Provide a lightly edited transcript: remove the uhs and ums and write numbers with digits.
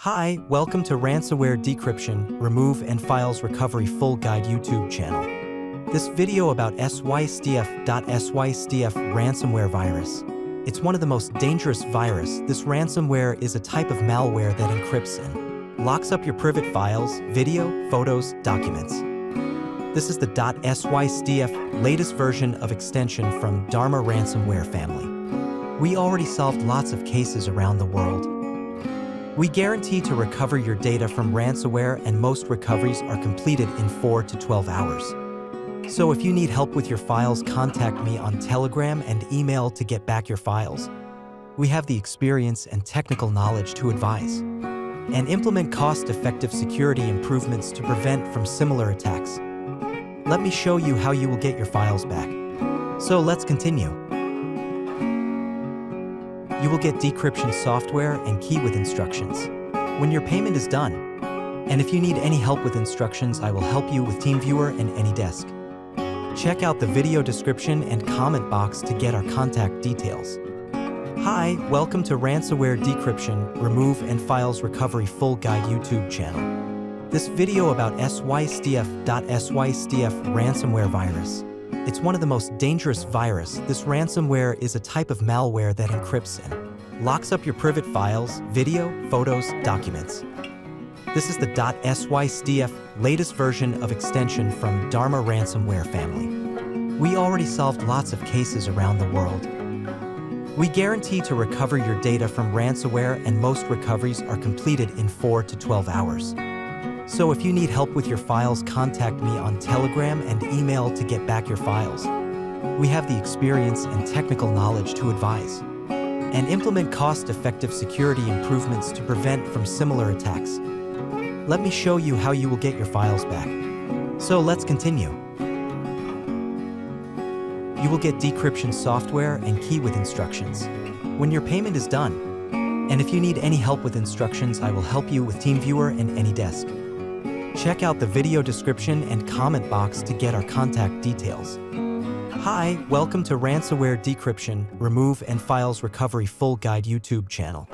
Hi, welcome to Ransomware Decryption, Remove and Files Recovery Full Guide YouTube channel. This video about SYSDF ransomware virus. It's one of the most dangerous virus. This ransomware is a type of malware that encrypts and locks up your private files, video, photos, documents. This is the .SYSDF latest version of extension from Dharma ransomware family. We already solved lots of cases around the world. We guarantee to recover your data from ransomware, and most recoveries are completed in 4 to 12 hours. So if you need help with your files, contact me on Telegram and email to get back your files. We have the experience and technical knowledge to advise and implement cost-effective security improvements to prevent from similar attacks. Let me show you how you will get your files back. So let's continue. You will get decryption software and key with instructions when your payment is done. And if you need any help with instructions, I will help you with TeamViewer and AnyDesk. Check out the video description and comment box to get our contact details. Hi, welcome to Ransomware Decryption, Remove and Files Recovery Full Guide YouTube channel. This video about SYSDF ransomware virus. It's one of the most dangerous virus. This ransomware is a type of malware that encrypts and locks up your private files, video, photos, documents. This is the .SYSDF latest version of extension from Dharma ransomware family. We already solved lots of cases around the world. We guarantee to recover your data from ransomware, and most recoveries are completed in 4 to 12 hours. So if you need help with your files, contact me on Telegram and email to get back your files. We have the experience and technical knowledge to advise and implement cost-effective security improvements to prevent from similar attacks. Let me show you how you will get your files back. So let's continue. You will get decryption software and key with instructions when your payment is done. And if you need any help with instructions, I will help you with TeamViewer and AnyDesk. Check out the video description and comment box to get our contact details. Hi, welcome to Ransomware Decryption, Remove and Files Recovery Full Guide YouTube channel.